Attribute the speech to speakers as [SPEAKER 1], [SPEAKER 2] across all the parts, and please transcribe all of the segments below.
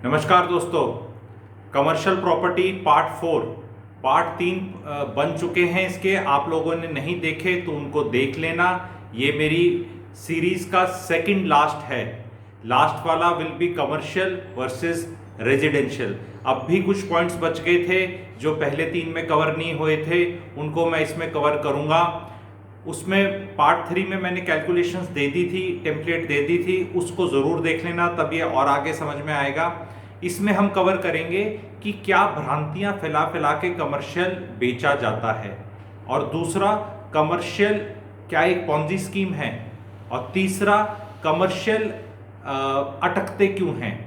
[SPEAKER 1] नमस्कार दोस्तों। Commercial property part 3 बन चुके हैं। इसके आप लोगों ने नहीं देखे तो उनको देख लेना। ये मेरी सीरीज का सेकंड लास्ट है। लास्ट वाला will be commercial versus residential. अब भी कुछ पॉइंट्स बच गए थे जो पहले 3 में कवर नहीं हुए थे, उनको मैं इसमें कवर करूंगा। उसमें पार्ट 3 में मैंने कैलकुलेशंस दे दी थी, टेम्पलेट दे दी थी, उसको ज़रूर देख लेना, तब ये और आगे समझ में आएगा। इसमें हम कवर करेंगे कि क्या भ्रांतियां फैला फैला के कमर्शियल बेचा जाता है, और दूसरा कमर्शियल क्या एक पॉन्जी स्कीम है, और तीसरा कमर्शियल अटकते क्यों हैं।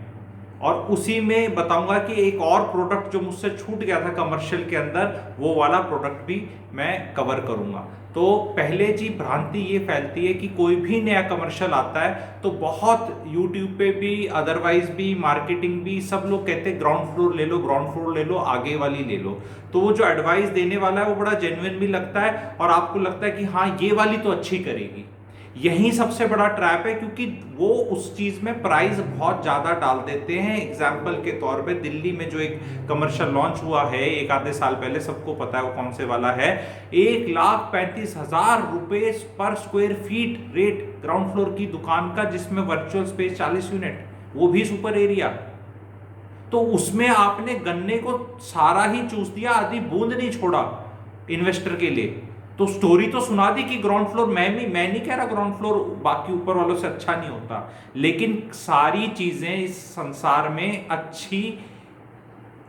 [SPEAKER 1] और उसी में बताऊंगा कि एक और प्रोडक्ट जो मुझसे छूट गया था कमर्शियल के अंदर, वो वाला प्रोडक्ट भी मैं कवर करूंगा। तो पहले जी भ्रांति ये फैलती है कि कोई भी नया कमर्शियल आता है तो बहुत यूट्यूब पे भी, अदरवाइज भी, मार्केटिंग भी, सब लोग कहते हैं ग्राउंड फ्लोर ले लो, ग्राउंड फ्लोर ले लो, आगे वाली ले लो। तो वो जो एडवाइस देने वाला है वो बड़ा जेन्युइन भी लगता है और आपको लगता है कि हाँ ये वाली तो अच्छी करेगी। यही सबसे बड़ा ट्रैप है, क्योंकि वो उस चीज में प्राइस बहुत ज्यादा डाल देते हैं। एग्जाम्पल के तौर पे दिल्ली में जो एक कमर्शियल लॉन्च हुआ है एक आधे साल पहले, सबको पता है वो कौन से वाला है, 1,35,000 रुपए पर square feet rate ground floor की दुकान का, जिसमें वर्चुअल स्पेस 40 यूनिट, वो भी सुपर एरिया। तो उसमें आपने गन्ने को सारा ही चूस दिया, आधी बूंद नहीं छोड़ा इन्वेस्टर के लिए। तो स्टोरी तो सुना दी कि ग्राउंड फ्लोर, मैं नहीं कह रहा ग्राउंड फ्लोर बाकी ऊपर वालों से अच्छा नहीं होता, लेकिन सारी चीजें इस संसार में अच्छी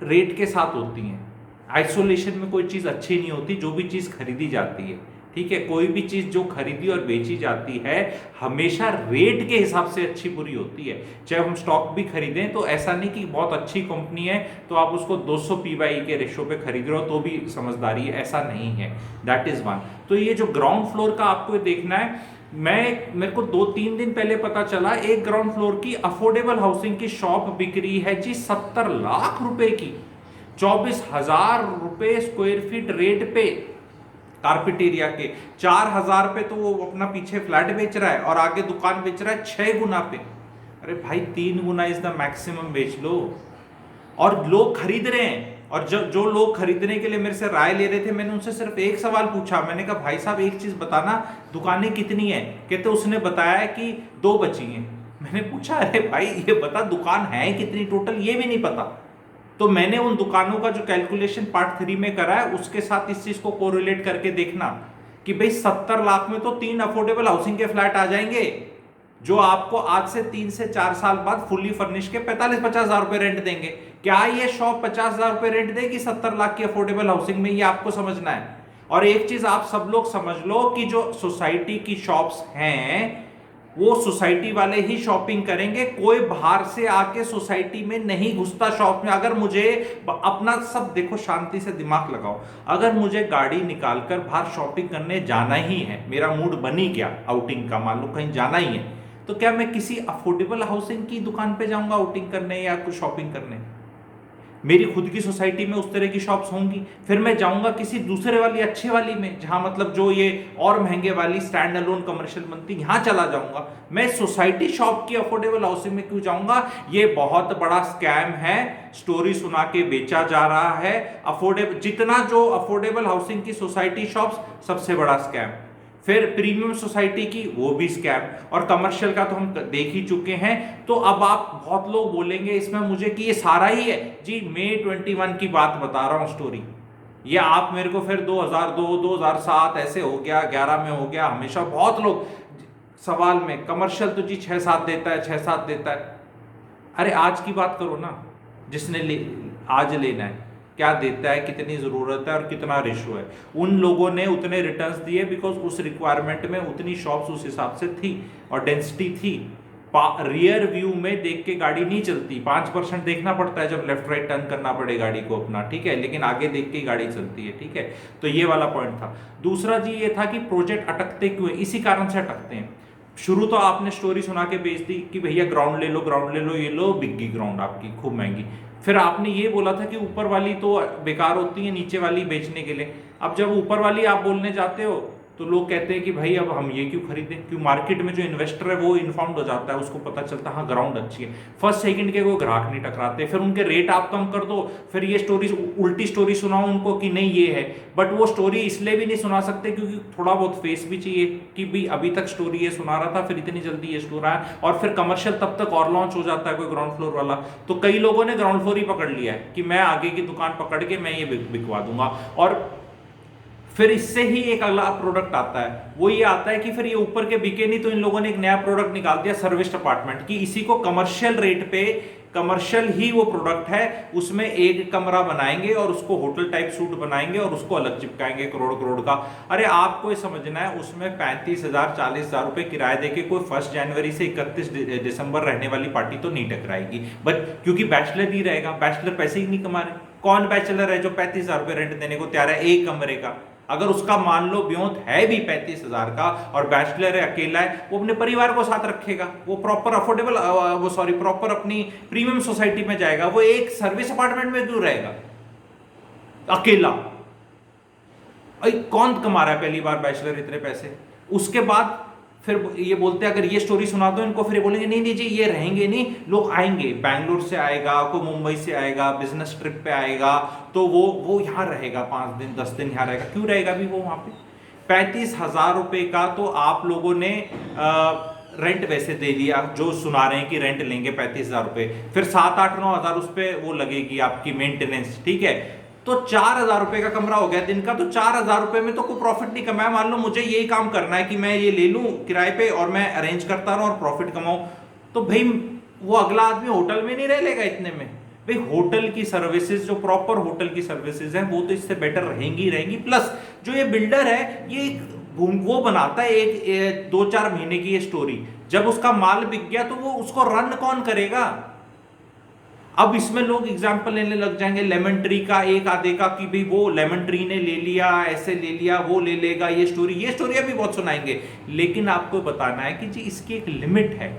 [SPEAKER 1] रेट के साथ होती हैं। आइसोलेशन में कोई चीज अच्छी नहीं होती, जो भी चीज खरीदी जाती है, ठीक है, कोई भी चीज जो खरीदी और बेची जाती है हमेशा रेट के हिसाब से अच्छी बुरी होती है। चाहे हम स्टॉक भी खरीदें तो ऐसा नहीं कि बहुत अच्छी कंपनी है तो आप उसको 200 पीवाई के रेशो पे खरीद रहे हो तो भी समझदारी है, ऐसा नहीं है। That is one. तो ये जो ग्राउंड फ्लोर का आपको देखना है, मेरे को 2-3 दिन पहले पता चला एक ग्राउंड फ्लोर की अफोर्डेबल हाउसिंग की शॉप बिक रही है जी 70 लाख रुपए की, 24,000 रुपए स्क्वायर फीट रेट पे, कारपेट एरिया के 4,000 पे तो वो अपना पीछे फ्लैट बेच रहा है और आगे दुकान बेच रहा है 6 गुना पे। अरे भाई 3 गुना इज द मैक्सिमम बेच लो। और लोग खरीद रहे हैं, और जो लोग खरीदने के लिए मेरे से राय ले रहे थे, मैंने उनसे सिर्फ एक सवाल पूछा। मैंने कहा भाई साहब एक चीज बताना, दुकानें कितनी है? कहते उसने बताया कि 2 बची हैं। मैंने पूछा अरे भाई ये बता दुकान है कितनी टोटल, ये भी नहीं पता। तो मैंने उन दुकानों का जो कैलकुलेशन पार्ट 3 में करा है उसके साथ इस चीज को कोरिलेट करके देखना कि भाई 70 लाख में तो 3 अफोर्डेबल हाउसिंग के फ्लैट आ जाएंगे, जो आपको आज से 3 से 4 साल बाद फुल्ली फर्निश के 45-50 हजार रुपए रेंट देंगे। क्या ये शॉप 50 हजार रुपए रेंट देगी 70 लाख की अफोर्डेबल हाउसिंग में? ये आपको समझना है। और एक चीज आप सब लोग समझ लो कि जो सोसाइटी की शॉप्स हैं वो सोसाइटी वाले ही शॉपिंग करेंगे, कोई बाहर से आके सोसाइटी में नहीं घुसता शॉप में। अगर मुझे अपना सब देखो, शांति से दिमाग लगाओ, अगर मुझे गाड़ी निकालकर बाहर शॉपिंग करने जाना ही है, मेरा मूड बनी गया आउटिंग का, मान लो कहीं जाना ही है, तो क्या मैं किसी अफोर्डेबल हाउसिंग की दुकान पे जाऊंगा आउटिंग करने या कुछ शॉपिंग करने? मेरी खुद की सोसाइटी में उस तरह की शॉप्स होंगी, फिर मैं जाऊंगा किसी दूसरे वाली अच्छे वाली में, जहां मतलब जो ये और महंगे वाली स्टैंड अलोन कमर्शियल बनती, यहां चला जाऊंगा। मैं सोसाइटी शॉप की अफोर्डेबल हाउसिंग में क्यों जाऊंगा? ये बहुत बड़ा स्कैम है, स्टोरी सुना के बेचा जा रहा है। अफोर्डेबल जितना जो अफोर्डेबल हाउसिंग की सोसाइटी शॉप्स सबसे बड़ा स्कैम, फिर प्रीमियम सोसाइटी की वो भी स्कैम, और कमर्शियल का तो हम देख ही चुके हैं। तो अब आप बहुत लोग बोलेंगे इसमें मुझे कि ये सारा ही है जी। मई 21 की बात बता रहा हूं स्टोरी। ये आप मेरे को फिर 2002 2007 ऐसे हो गया, 11 में हो गया, हमेशा बहुत लोग सवाल में कमर्शियल तो जी 6-7 देता है, 6-7 देता है। अरे आज की बात करो ना, जिसने आज लेना है क्या देता है, कितनी जरूरत है और कितना रेशो है। उन लोगों ने उतने रिटर्न्स दिए बिकॉज उस रिक्वायरमेंट में उतनी शॉप्स उस हिसाब से थी और डेंसिटी थी। रियर व्यू में देख के गाड़ी नहीं चलती, 5% देखना पड़ता है जब लेफ्ट राइट टर्न करना पड़े गाड़ी को अपना, ठीक है, लेकिन आगे देख के गाड़ी चलती है, ठीक है। तो ये वाला पॉइंट था। दूसरा जी ये था कि प्रोजेक्ट अटकते क्यों है, इसी कारण से अटकते हैं। शुरू तो आपने स्टोरी सुना के बेच दी कि भैया ग्राउंड ले लो, ग्राउंड ले लो, ये लो बिग्गी ग्राउंड आपकी खूब महंगी। फिर आपने ये बोला था कि ऊपर वाली तो बेकार होती है, नीचे वाली बेचने के लिए। अब जब ऊपर वाली आप बोलने जाते हो तो लोग कहते हैं कि भाई अब हम ये क्यों खरीदें, क्यों मार्केट में जो इन्वेस्टर है वो इन्फॉर्म्ड हो जाता है, उसको पता चलता है हाँ ग्राउंड अच्छी है, फर्स्ट सेकंड के कोई ग्राहक नहीं टकराते, फिर उनके रेट आप कम कर दो, फिर ये स्टोरी उल्टी स्टोरी सुनाओ उनको कि नहीं ये है, बट वो स्टोरी इसलिए भी नहीं सुना सकते क्योंकि थोड़ा बहुत फेस भी चाहिए कि भाई अभी तक स्टोरी ये सुना रहा था, फिर इतनी जल्दी ये स्टोर आया, और फिर कमर्शियल तब तक और लॉन्च हो जाता है कोई ग्राउंड फ्लोर वाला। तो कई लोगों ने ग्राउंड फ्लोर ही पकड़ लिया है कि मैं आगे की दुकान पकड़ के मैं ये बिकवा दूंगा, और फिर इससे ही एक अगला प्रोडक्ट आता है, वो ये आता है कि फिर ये ऊपर के बिके नहीं तो इन लोगों ने एक नया प्रोडक्ट निकाल दिया सर्विस अपार्टमेंट की, इसी को कमर्शियल रेट पे, कमर्शियल ही वो प्रोडक्ट है, उसमें एक कमरा बनाएंगे और उसको होटल टाइप सूट बनाएंगे और उसको अलग चिपकाएंगे करोड़ करोड़ का। अरे आपको ये समझना है उसमें 35,000 40,000 रुपए किराए देके कोई 1 जनवरी से 31 दिसंबर रहने वाली पार्टी तो नहीं टकराएगी, बट क्योंकि बैचलर ही रहेगा, बैचलर पैसे ही नहीं कमा रहे, कौन बैचलर है जो 35,000 रुपए रेंट देने को तैयार है एक कमरे का? अगर उसका मान लो ब्योंत है भी 35,000 का और बैचलर है, अकेला है, वो अपने परिवार को साथ रखेगा, वो प्रॉपर अफोर्डेबल, वो सॉरी प्रॉपर अपनी प्रीमियम सोसाइटी में जाएगा, वो एक सर्विस अपार्टमेंट में क्यों रहेगा अकेला? कौन कमा रहा है पहली बार बैचलर इतने पैसे? उसके बाद फिर ये बोलते हैं, अगर ये स्टोरी सुना दो इनको, फिर ये बोलेंगे नहीं नहीं जी ये रहेंगे नहीं, लोग आएंगे, बैंगलोर से आएगा, कोई मुंबई से आएगा, बिजनेस ट्रिप पे आएगा, तो वो यहाँ रहेगा 5 दिन 10 दिन यहाँ रहेगा, क्यों रहेगा भी वो वहाँ पे? 35,000 रुपए का तो आप लोगों ने रेंट वैसे दे दिया, जो सुना रहे हैं कि रेंट लेंगे 35,000 रुपए, फिर 7-8-9,000 उस पर वो लगेगी आपकी मेंटेनेंस, ठीक है, तो 4,000 रुपए का कमरा हो गया दिन का, तो 4,000 रुपए में तो कोई प्रॉफिट नहीं कमाया। मान लो मुझे यही काम करना है कि मैं ये ले लूं किराए पे और मैं अरेंज करता रहूं और प्रॉफिट कमाऊं, तो भाई वो अगला आदमी होटल में नहीं रह लेगा इतने में। भाई होटल की सर्विसेज, जो प्रॉपर होटल की सर्विसेज है वो तो इससे बेटर रहेंगी रहेंगी, प्लस जो ये बिल्डर है ये वो बनाता है एक 2-4 महीने की ये स्टोरी, जब उसका माल बिक गया तो वो उसको रन कौन करेगा? अब इसमें लोग एग्जाम्पल लेने लग जाएंगे लेमन ट्री का, एक आधे का, कि भाई वो लेमन ट्री ने ले लिया, ऐसे ले लिया, वो ले लेगा, ये स्टोरी अभी बहुत सुनाएंगे, लेकिन आपको बताना है कि जी इसकी एक लिमिट है।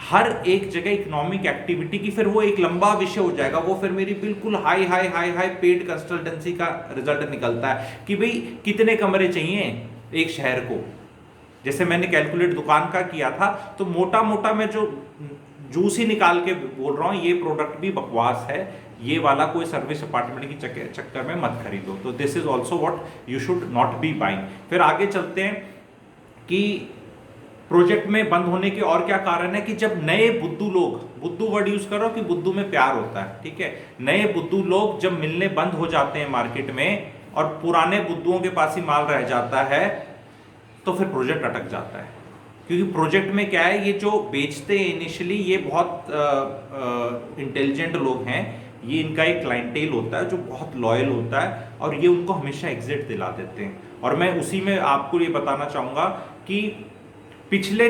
[SPEAKER 1] हर एक जगह इकोनॉमिक एक्टिविटी की फिर वो एक लंबा विषय हो जाएगा, वो फिर मेरी बिल्कुल high high high high paid consultancy का रिजल्ट निकलता है कि भाई कितने कमरे चाहिए एक शहर को। जैसे मैंने कैलकुलेट दुकान का किया था, तो मोटा मोटा मैं जो जूस ही निकाल के बोल रहा हूँ, ये प्रोडक्ट भी बकवास है, ये वाला कोई सर्विस अपार्टमेंट की चक्कर में मत खरीदो। तो this is also what you should not be buying. फिर आगे चलते हैं कि प्रोजेक्ट में बंद होने के और क्या कारण है, कि जब नए बुद्धू लोग, बुद्धू वर्ड यूज करो कि बुद्धू में प्यार होता है, ठीक है, नए बुद्धू लोग जब मिलने बंद हो जाते हैं मार्केट में और पुराने बुद्धुओं के पास ही माल रह जाता है, तो फिर प्रोजेक्ट अटक जाता है। क्योंकि प्रोजेक्ट में क्या है, ये जो बेचते हैं इनिशियली ये बहुत इंटेलिजेंट लोग हैं, ये इनका एक क्लाइंटेल होता है जो बहुत लॉयल होता है और ये उनको हमेशा एग्जिट दिला देते हैं। और मैं उसी में आपको ये बताना चाहूँगा कि पिछले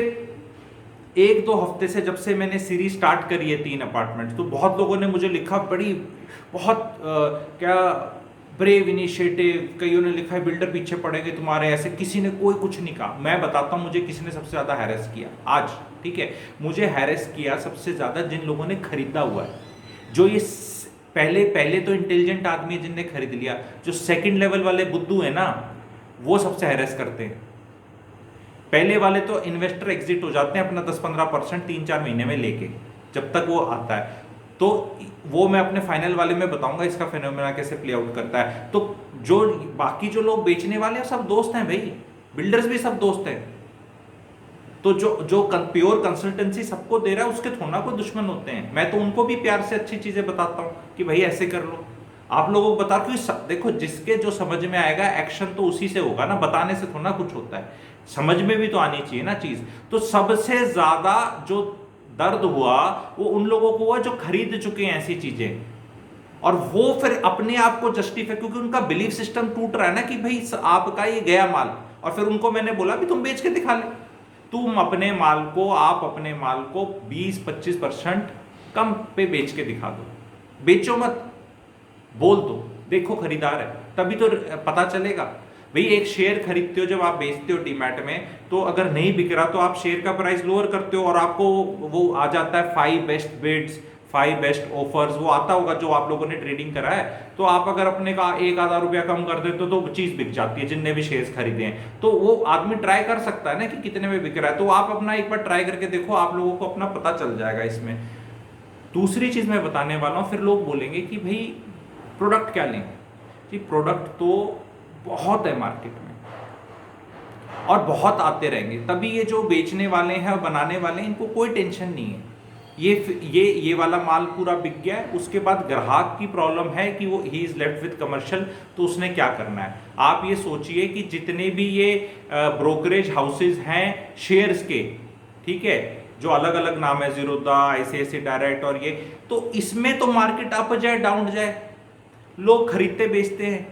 [SPEAKER 1] 1-2 हफ्ते से जब से मैंने सीरीज स्टार्ट करी है 3 अपार्टमेंट्स, तो बहुत लोगों ने मुझे लिखा, बहुत क्या ब्रेव इनिशिएटिव, कईयों ने लिखा है बिल्डर पीछे पड़ेंगे तुम्हारे, ऐसे किसी ने कोई कुछ नहीं कहा। मैं बताता हूँ मुझे किसी ने सबसे ज़्यादा हैरेस किया आज, ठीक है, मुझे हैरेस किया सबसे ज़्यादा जिन लोगों ने खरीदा हुआ है, जो ये पहले तो इंटेलिजेंट आदमी है जिनने खरीद लिया, जो सेकंड लेवल वाले बुद्धू है ना, वो सबसे हैरेस करते हैं। पहले वाले तो इन्वेस्टर एग्जिट हो जाते हैं अपना 10-15% 3-4 महीने में लेके, जब तक वो आता है। तो वो मैं अपने फाइनल वाले में बताऊंगा इसका फिनोमेना कैसे प्ले आउट करता है। तो जो बाकी जो लोग बेचने वाले हैं सब दोस्त हैं भाई, बिल्डर्स भी सब दोस्त हैं। तो जो प्योर कंसल्टेंसी सबको दे रहा है उसके थोड़ा कोई दुश्मन होते हैं। मैं तो उनको भी प्यार से अच्छी चीजें बताता हूँ कि भाई ऐसे कर लो। आप लोगों को बता, क्योंकि देखो जिसके जो समझ में आएगा एक्शन तो उसी से होगा ना, बताने से थोड़ा कुछ होता है, समझ में भी तो आनी चाहिए ना चीज। तो सबसे ज्यादा जो दर्द हुआ वो उन लोगों को हुआ जो खरीद चुके हैं ऐसी चीजें, और वो फिर अपने आप को जस्टिफाई, क्योंकि उनका बिलीफ सिस्टम टूट रहा है ना कि भाई आपका ये गया माल। और फिर उनको मैंने बोला भी तुम बेच के दिखा ले, तुम अपने माल को, आप अपने माल को 20-25% कम पे बेच के दिखा दो, बेचो मत, बोल दो, देखो खरीदार है, तभी तो पता चलेगा। भाई एक शेयर खरीदते हो जब आप बेचते हो डीमैट में, तो अगर नहीं बिक रहा तो आप शेयर का प्राइस लोअर करते हो और आपको वो आ जाता है 5 बेस्ट बिड्स, 5 बेस्ट ऑफर्स, वो आता होगा जो आप लोगों ने ट्रेडिंग करा है। तो आप अगर अपने का 1,000 रुपया कम कर देते तो चीज बिक जाती है, जिनने भी शेयर्स खरीदे हैं। तो वो आदमी ट्राई कर सकता है ना कि कितने में बिक रहा है। तो आप अपना एक बार ट्राई करके देखो, आप लोगों को अपना पता चल जाएगा इसमें। दूसरी चीज मैं बताने वाला हूं, फिर लोग बोलेंगे कि भाई प्रोडक्ट क्या लें। कि प्रोडक्ट तो बहुत है मार्केट में और बहुत आते रहेंगे, तभी ये जो बेचने वाले हैं और बनाने वाले हैं इनको कोई टेंशन नहीं है। ये वाला माल पूरा बिक गया है, उसके बाद ग्राहक की प्रॉब्लम है कि वो he is left with commercial, तो उसने क्या करना है। आप ये सोचिए कि जितने भी ये ब्रोकरेज हाउसेज हैं शेयर्स के, ठीक है, जो अलग अलग नाम है, जीरोधा, ICICI डायरेक्ट और ये, तो इसमें तो मार्केट अप जाए डाउन जाए, लोग खरीदते बेचते हैं,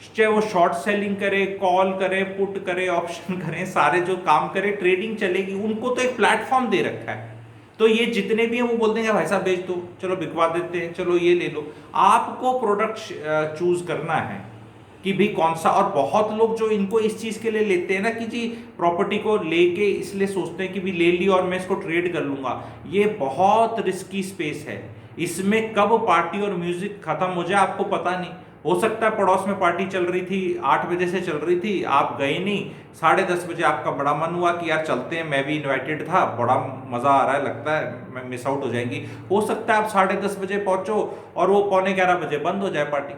[SPEAKER 1] चाहे वो शॉर्ट सेलिंग करे, कॉल करे, पुट करे, ऑप्शन करें, सारे जो काम करे, ट्रेडिंग चलेगी। उनको तो एक प्लेटफॉर्म दे रखा है। तो ये जितने भी हैं वो बोलते हैं भाई साहब बेच दो, चलो बिकवा देते हैं, चलो ये ले लो। आपको प्रोडक्ट चूज करना है कि भी कौन सा। और बहुत लोग जो इनको इस चीज के लिए लेते हैं ना कि जी प्रॉपर्टी को लेके इसलिए सोचते हैं कि भी ले ली और मैं इसको ट्रेड कर लूंगा, ये बहुत रिस्की स्पेस है। इसमें कब पार्टी और म्यूजिक खत्म हो जाए आपको पता नहीं। हो सकता है पड़ोस में पार्टी चल रही थी, 8 बजे से चल रही थी, आप गए नहीं, 10:30 बजे आपका बड़ा मन हुआ कि यार चलते हैं, मैं भी इनवाइटेड था, बड़ा मजा आ रहा है, लगता है मैं मिस आउट हो जाएंगी। हो सकता है आप 10:30 बजे पहुंचो और वो 11:15 बजे बंद हो जाए पार्टी,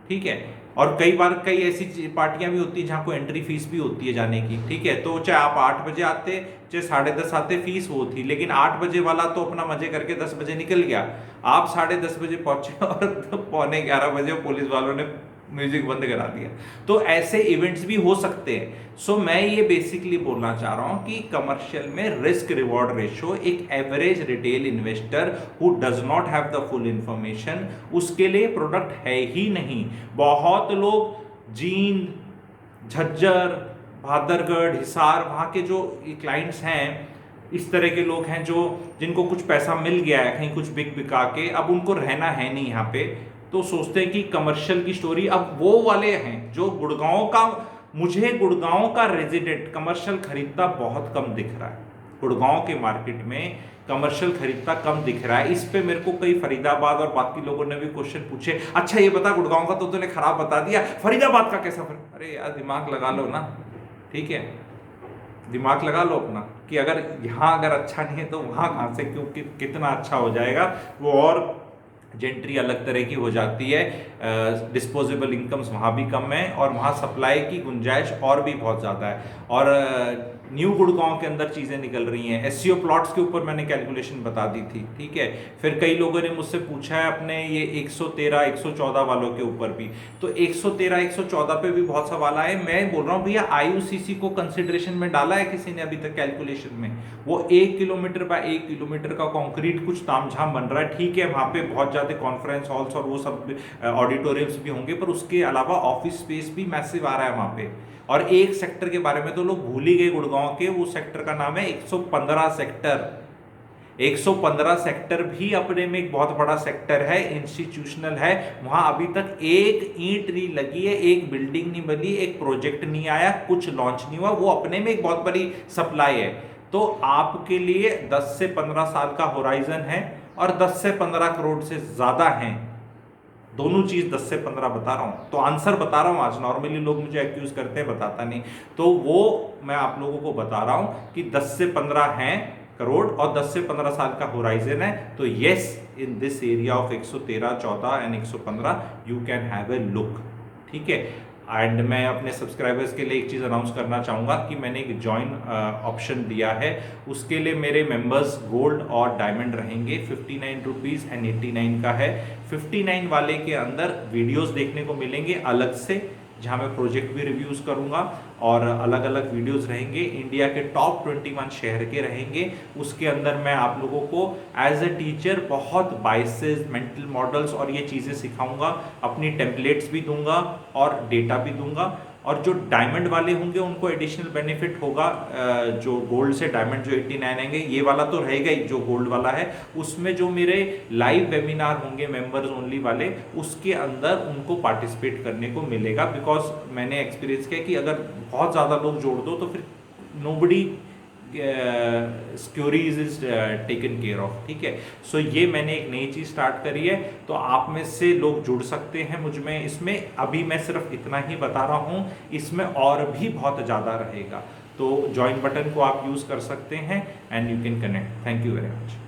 [SPEAKER 1] ठीक है। और कई बार कई ऐसी पार्टियां भी होती है जहां कोई एंट्री फीस भी होती है जाने की, ठीक है। तो चाहे आप 8 बजे आते, चाहे 10:30 आते, फीस वो थी, लेकिन 8 बजे वाला तो अपना मजे करके 10 बजे निकल गया। आप 10:30 बजे पहुंचे और 11:15 बजे पुलिस वालों ने म्यूजिक बंद करा दिया। तो ऐसे इवेंट्स भी हो सकते हैं। सो मैं ये बेसिकली बोलना चाह रहा हूं कि कमर्शियल में रिस्क रिवॉर्ड रेशो एक average retail investor who does not have the full information, उसके लिए प्रोडक्ट है ही नहीं। बहुत लोग जींद, झज्जर, भादरगढ़, हिसार, वहां के जो क्लाइंट्स हैं, इस तरह के लोग हैं जो जिनको कुछ पैसा मिल गया है कहीं कुछ बिका के, अब उनको रहना है नहीं यहाँ पे, तो सोचते हैं कि कमर्शियल की स्टोरी। अब वो वाले हैं जो गुड़गांव का, मुझे गुड़गांव का रेजिडेंट कमर्शियल खरीदता बहुत कम दिख रहा है। गुड़गांव के मार्केट में कमर्शियल खरीदता कम दिख रहा है। इस पे मेरे को कई फरीदाबाद और बाकी लोगों ने भी क्वेश्चन पूछे, अच्छा ये बता गुड़गांव का तो तूने खराब बता दिया, फरीदाबाद का कैसा फर्क। अरे यार दिमाग लगा लो ना, ठीक है, दिमाग लगा लो अपना कि अगर यहाँ अगर अच्छा नहीं है तो वहाँ कहाँ से क्यों कितना अच्छा हो जाएगा। वो और जेंट्री अलग तरह की हो जाती है, डिस्पोजेबल इनकम्स वहाँ भी कम है और वहाँ सप्लाई की गुंजाइश और भी बहुत ज़्यादा है। और न्यू गुड़गांव के अंदर चीज़ें निकल रही हैं। SEO प्लॉट्स के ऊपर मैंने कैलकुलेशन बता दी थी, ठीक है। फिर कई लोगों ने मुझसे पूछा है अपने ये 113, 114 वालों के ऊपर भी, तो 113, 114 पे भी बहुत सवाल आए। मैं बोल रहा हूँ भैया IUCC को कंसिडरेशन में डाला है किसी ने अभी तक कैलकुलेशन में? वो 1 किलोमीटर बाय 1 किलोमीटर का कॉन्क्रीट कुछ तामझाम बन रहा है, ठीक है, वहाँ पे बहुत ज़्यादा कॉन्फ्रेंस हॉल्स और वो सब ऑडिटोरियम्स भी होंगे, पर उसके अलावा ऑफिस स्पेस भी मैसिव आ रहा है वहाँ पे। और एक सेक्टर के बारे में तो लोग भूल ही गए गुड़गांव के, वो सेक्टर का नाम है 115 सेक्टर। 115 सेक्टर भी अपने में एक बहुत बड़ा सेक्टर है, इंस्टीट्यूशनल है। वहां अभी तक एक ईंट नहीं लगी है, एक बिल्डिंग नहीं बनी, एक प्रोजेक्ट नहीं आया, कुछ लॉन्च नहीं हुआ। वो अपने में एक बहुत बड़ी सप्लाई है। तो आपके लिए 10 से 15 साल का होराइजन है और 10 से 15 करोड़ से ज्यादा है। दोनों चीज 10 से 15 बता रहा हूं, तो आंसर बता रहा हूं आज। नॉर्मली लोग मुझे एक्यूज करते हैं बताता नहीं, तो वो मैं आप लोगों को बता रहा हूं कि 10 से 15 हैं करोड़ और 10 से 15 साल का होराइजन है। तो yes, in this area of 113, 14 and 115 you can have a look, ठीक है। एंड मैं अपने सब्सक्राइबर्स के लिए एक चीज़ अनाउंस करना चाहूँगा कि मैंने एक जॉइन ऑप्शन दिया है। उसके लिए मेरे मेंबर्स गोल्ड और डायमंड रहेंगे। 59 रुपीज़ एंड 89 का है। 59 वाले के अंदर वीडियोस देखने को मिलेंगे अलग से, जहाँ मैं प्रोजेक्ट भी रिव्यूज़ करूँगा और अलग अलग वीडियोस रहेंगे। इंडिया के टॉप 21 शहर के रहेंगे। उसके अंदर मैं आप लोगों को एज ए टीचर बहुत बाइसेस, मेंटल मॉडल्स और ये चीज़ें सिखाऊंगा, अपनी टेम्पलेट्स भी दूंगा और डेटा भी दूंगा। और जो डायमंड वाले होंगे उनको एडिशनल बेनिफिट होगा। जो गोल्ड से डायमंड जो 89 आएंगे, ये वाला तो रहेगा ही जो गोल्ड वाला है, उसमें जो मेरे लाइव वेबिनार होंगे मेंबर्स ओनली वाले, उसके अंदर उनको पार्टिसिपेट करने को मिलेगा। बिकॉज मैंने एक्सपीरियंस किया कि अगर बहुत ज़्यादा लोग जोड़ दो तो फिर nobody queries is taken care of, ठीक है। सो ये मैंने एक नई चीज स्टार्ट करी है, तो आप में से लोग जुड़ सकते हैं मुझ में इसमें। अभी मैं सिर्फ इतना ही बता रहा हूं, इसमें और भी बहुत ज्यादा रहेगा। तो ज्वाइन बटन को आप यूज कर सकते हैं and you can connect. Thank you very much.